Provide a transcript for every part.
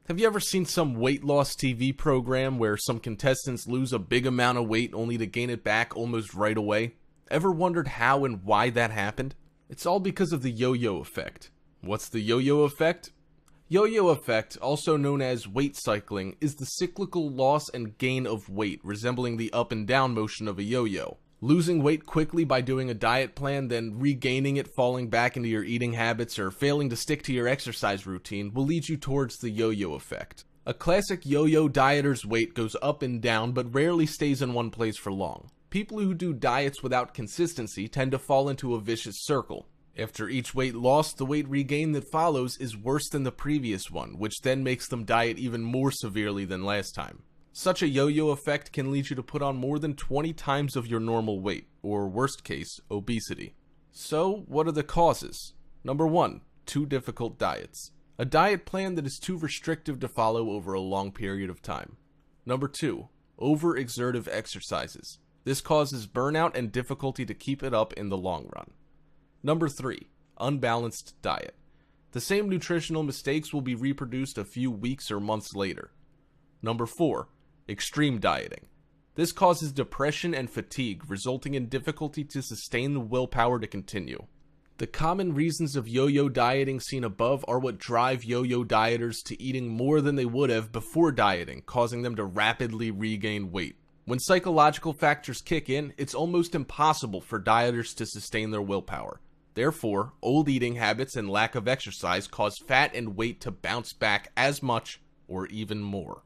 Have you ever seen some weight loss TV program where some contestants lose a big amount of weight only to gain it back almost right away? Ever wondered how and why that happened? It's all because of the yo-yo effect. What's the yo-yo effect? Yo-yo effect, also known as weight cycling, is the cyclical loss and gain of weight, resembling the up and down motion of a yo-yo. Losing weight quickly by doing a diet plan, then regaining it falling back into your eating habits, or failing to stick to your exercise routine will lead you towards the yo-yo effect. A classic yo-yo dieter's weight goes up and down, but rarely stays in one place for long. People who do diets without consistency tend to fall into a vicious circle. After each weight loss, the weight regain that follows is worse than the previous one, which then makes them diet even more severely than last time. Such a yo-yo effect can lead you to put on more than 20 times of your normal weight, or worst case, obesity. So, what are the causes? Number 1, too difficult diets. A diet plan that is too restrictive to follow over a long period of time. Number 2, overexertive exercises. This causes burnout and difficulty to keep it up in the long run. Number 3, unbalanced diet. The same nutritional mistakes will be reproduced a few weeks or months later. Number 4, extreme dieting. This causes depression and fatigue, resulting in difficulty to sustain the willpower to continue. The common reasons of yo-yo dieting seen above are what drive yo-yo dieters to eating more than they would have before dieting, causing them to rapidly regain weight. When psychological factors kick in, it's almost impossible for dieters to sustain their willpower. Therefore, old eating habits and lack of exercise cause fat and weight to bounce back as much or even more.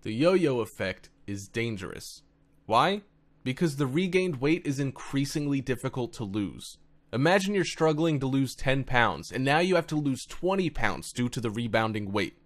The yo-yo effect is dangerous. Why? Because the regained weight is increasingly difficult to lose. Imagine you're struggling to lose 10 pounds, and now you have to lose 20 pounds due to the rebounding weight.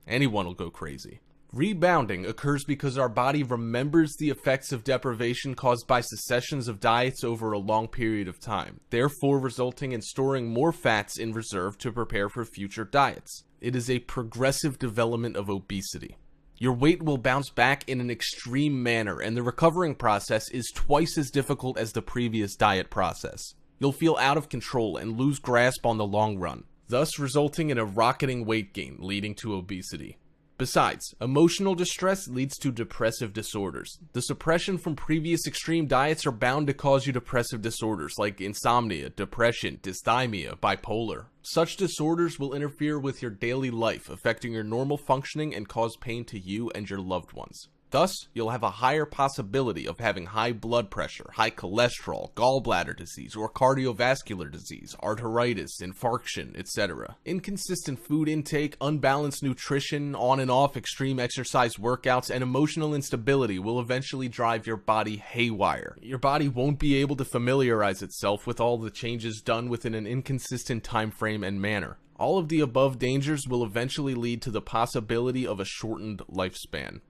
Anyone will go crazy. Rebounding occurs because our body remembers the effects of deprivation caused by successions of diets over a long period of time, therefore resulting in storing more fats in reserve to prepare for future diets. It is a progressive development of obesity. Your weight will bounce back in an extreme manner, and the recovering process is twice as difficult as the previous diet process. You'll feel out of control and lose grasp on the long run, thus resulting in a rocketing weight gain, leading to obesity. Besides, emotional distress leads to depressive disorders. The suppression from previous extreme diets are bound to cause you depressive disorders like insomnia, depression, dysthymia, bipolar. Such disorders will interfere with your daily life, affecting your normal functioning and cause pain to you and your loved ones. Thus, you'll have a higher possibility of having high blood pressure, high cholesterol, gallbladder disease, or cardiovascular disease, arteritis, infarction, etc. Inconsistent food intake, unbalanced nutrition, on and off extreme exercise workouts, and emotional instability will eventually drive your body haywire. Your body won't be able to familiarize itself with all the changes done within an inconsistent time frame and manner. All of the above dangers will eventually lead to the possibility of a shortened lifespan.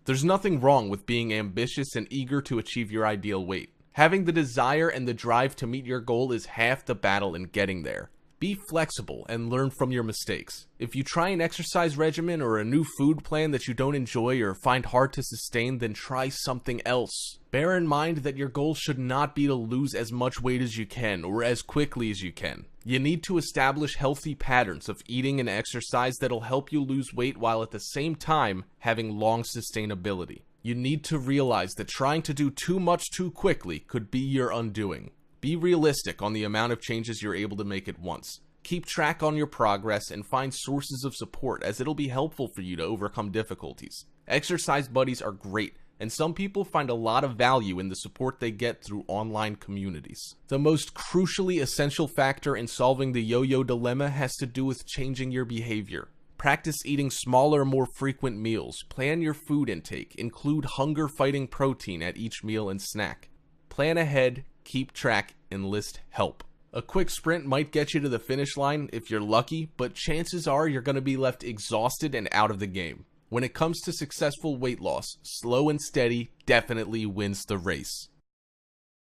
There's nothing wrong with being ambitious and eager to achieve your ideal weight. Having the desire and the drive to meet your goal is half the battle in getting there. Be flexible and learn from your mistakes. If you try an exercise regimen or a new food plan that you don't enjoy or find hard to sustain, then try something else. Bear in mind that your goal should not be to lose as much weight as you can or as quickly as you can. You need to establish healthy patterns of eating and exercise that'll help you lose weight while at the same time having long sustainability. You need to realize that trying to do too much too quickly could be your undoing. Be realistic on the amount of changes you're able to make at once. Keep track on your progress and find sources of support, as it'll be helpful for you to overcome difficulties. Exercise buddies are great, and some people find a lot of value in the support they get through online communities. The most crucially essential factor in solving the yo-yo dilemma has to do with changing your behavior. Practice eating smaller, more frequent meals. Plan your food intake. Include hunger-fighting protein at each meal and snack. Plan ahead, keep track, and list help. A quick sprint might get you to the finish line if you're lucky, but chances are you're going to be left exhausted and out of the game. When it comes to successful weight loss, slow and steady definitely wins the race.